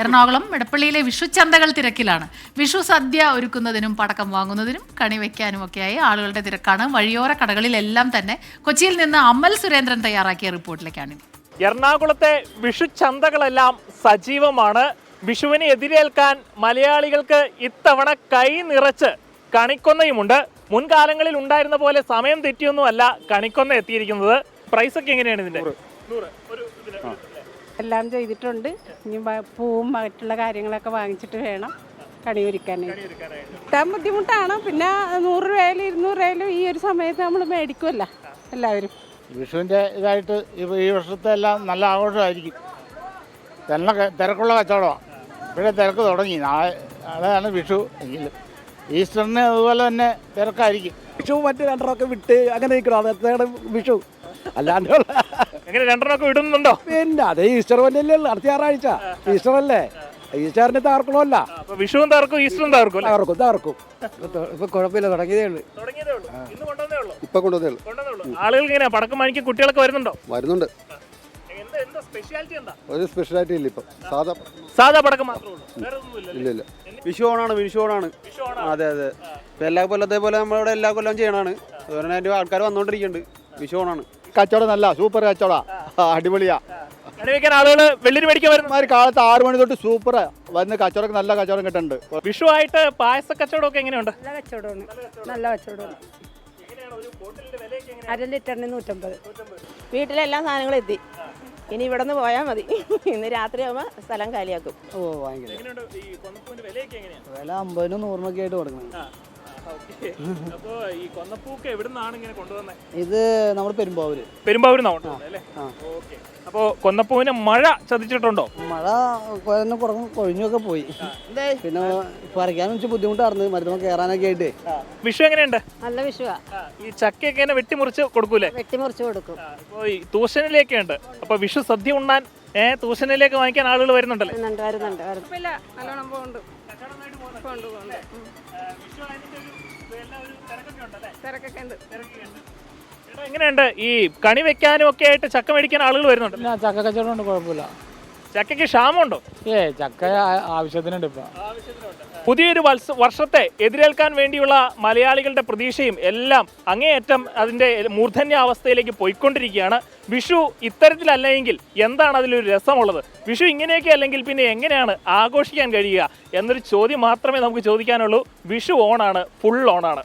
എറണാകുളം എടപ്പള്ളിയിലെ വിഷു ചന്തകൾ തിരക്കിലാണ്. വിഷു സദ്യ ഒരുക്കുന്നതിനും പടക്കം വാങ്ങുന്നതിനും കണി വയ്ക്കാനുമൊക്കെയായി ആളുകളുടെ തിരക്കാണ്. വഴിയോര കടകളിലെല്ലാം തന്നെ. കൊച്ചിയിൽ നിന്ന് അമൽ സുരേന്ദ്രൻ തയ്യാറാക്കിയ റിപ്പോർട്ടിലേക്കാണ്. എറണാകുളത്തെ വിഷു ചന്തകളെല്ലാം സജീവമാണ്. വിഷുവിനെ എതിരേൽക്കാൻ മലയാളികൾക്ക് ഇത്തവണ കൈ നിറച്ച് കണിക്കൊന്നയുമുണ്ട്. മുൻകാലങ്ങളിൽ ഉണ്ടായിരുന്ന പോലെ സമയം തെറ്റിയൊന്നുമല്ല കണിക്കൊന്ന എത്തിയിരിക്കുന്നത്. പ്രൈസ് ഒക്കെ എങ്ങനെയാണ് ഇതിന്റെ? എല്ലാം ചെയ്തിട്ടുണ്ട്. ഇനി പൂവും മറ്റുള്ള കാര്യങ്ങളൊക്കെ വാങ്ങിച്ചിട്ട് വേണം കണി ഒരുക്കാനായിട്ട്. കിട്ടാൻ ബുദ്ധിമുട്ടാണ്. പിന്നെ 100 രൂപയിലും 200 രൂപയിലും ഈ ഒരു സമയത്ത് നമ്മൾ മേടിക്കുമല്ല എല്ലാവരും. വിഷുവിൻ്റെ ഇതായിട്ട് ഈ വർഷത്തെ എല്ലാം നല്ല ആഘോഷമായിരിക്കും. തിരക്കുള്ള കച്ചവടമാണ്. ഇവിടെ തിരക്ക് തുടങ്ങി. നാളെ അതാണ് വിഷു. എങ്കിലും ഈസ്റ്ററിന് അതുപോലെ തന്നെ തിരക്കായിരിക്കും. വിഷു മറ്റു രണ്ടെണ്ണമൊക്കെ വിട്ട് അങ്ങനെ നിൽക്കണം. അതാണ് വിഷു. അല്ലാണ്ട് എങ്ങനെ രണ്ടെണ്ണമൊക്കെ വിടുന്നുണ്ടോ? പിന്നെ അതേ ഈസ്റ്റർ വല്ലല്ലേ ഉള്ളു. അടുത്ത ഞായറാഴ്ച ഈസ്റ്റർ അല്ലേ. ഈസ്റ്ററിന് തകർക്കണമല്ല. വിഷുവും തകർക്കും ഈസ്റ്ററും തകർക്കും. തകർക്കും. ഇപ്പൊ കുഴപ്പമില്ല, തുടങ്ങിയതേ ഉള്ളൂ. ഇപ്പൊ കൊണ്ടുവന്നേ ഉള്ളൂ. ആളുകൾ ഇങ്ങനെ പടക്കം വാങ്ങിക്കാൻ കുട്ടികളൊക്കെ വരുന്നുണ്ടോ? വരുന്നുണ്ട്. ഒരു സ്പെഷ്യാലിറ്റി ഇല്ല. ഇപ്പൊ സാധാ പടക്കം മാത്രമേ ഇല്ല ഇല്ല. വിഷു ഓണാണ്. അതെ അതെ. ഇപ്പൊ എല്ലാ കൊല്ലത്തെ പോലെ നമ്മളിവിടെ എല്ലാ കൊല്ലം ചെയ്യണാണ്. അതുപോലെ ആൾക്കാർ വന്നോണ്ടിരിക്കുന്നുണ്ട്. വിഷു ഓണാണ്. കച്ചവടം നല്ല സൂപ്പർ കച്ചവടാ. അടിപൊളിയാ. ആളുകൾ വെള്ളിന് മേടിക്കാൻ വരുന്ന കാലത്ത് 6 മണി തൊട്ട് സൂപ്പർ വന്ന് കച്ചവടം നല്ല കച്ചവടം കിട്ടുന്നുണ്ട്. വിഷു ആയിട്ട് പായസ കച്ചവടം ഒക്കെ എങ്ങനെയുണ്ട്? നല്ല കച്ചവടമാണ്. 1/2 ലിറ്ററിന് 150. വീട്ടിലെല്ലാ സാധനങ്ങളും എത്തി. ഇനി ഇവിടെ നിന്ന് പോയാൽ മതി. ഇന്ന് രാത്രി ആകുമ്പോൾ സ്ഥലം കാലിയാക്കും. ഭയങ്കര വില 50-നും 100-നൊക്കെ ആയിട്ട് കൊടുക്കണം. ഇത് നമ്മുടെ പെരുമ്പാവൂരിന്നാണ്. അപ്പോ കൊന്നപ്പൂവിന് മഴ ചതിച്ചിട്ടുണ്ടോ? മഴ കൊഴിഞ്ഞൊക്കെ പോയി. പിന്നെ പറിക്കാനും വെച്ച് ബുദ്ധിമുട്ടായിരുന്നു. മരുന്ന് കയറാനൊക്കെ ആയിട്ട്. വിഷു എങ്ങനെയുണ്ട്? നല്ല വിഷുവാ. ഈ ചക്കയൊക്കെ വെട്ടിമുറിച്ച് കൊടുക്കൂലേ? വെട്ടിമുറിച്ച് കൊടുക്കും. അപ്പൊ ഈ തൂഷനിലേക്ക് ഉണ്ട്. അപ്പൊ വിഷു സദ്യ ഉണ്ണാൻ തൂഷനിലേക്ക് വാങ്ങിക്കാൻ ആളുകൾ വരുന്നുണ്ടല്ലേ? വരുന്നുണ്ട്. നല്ലോണം പോകുന്നുണ്ട്. എങ്ങനെയുണ്ട് ഈ കണി വെക്കാനും ഒക്കെ ആയിട്ട് ചക്ക മേടിക്കാൻ ആളുകൾ വരുന്നുണ്ട്? ചക്ക കച്ചവടം ഉണ്ട്, കുഴപ്പമില്ല. ചക്കയ്ക്ക് ക്ഷാമമുണ്ടോ? ചക്ക ആവശ്യത്തിനുണ്ട്. ഇപ്പൊ പുതിയൊരു വർഷത്തെ എതിരേൽക്കാൻ വേണ്ടിയുള്ള മലയാളികളുടെ പ്രതീക്ഷയും എല്ലാം അങ്ങേയറ്റം അതിൻ്റെ മൂർധന്യാവസ്ഥയിലേക്ക് പോയിക്കൊണ്ടിരിക്കുകയാണ്. വിഷു ഇത്തരത്തിലല്ലെങ്കിൽ എന്താണ് അതിലൊരു രസമുള്ളത്? വിഷു ഇങ്ങനെയൊക്കെ അല്ലെങ്കിൽ പിന്നെ എങ്ങനെയാണ് ആഘോഷിക്കാൻ കഴിയുക എന്നൊരു ചോദ്യം മാത്രമേ നമുക്ക് ചോദിക്കാനുള്ളൂ. വിഷു ഓണാണ്, ഫുൾ ഓണാണ്.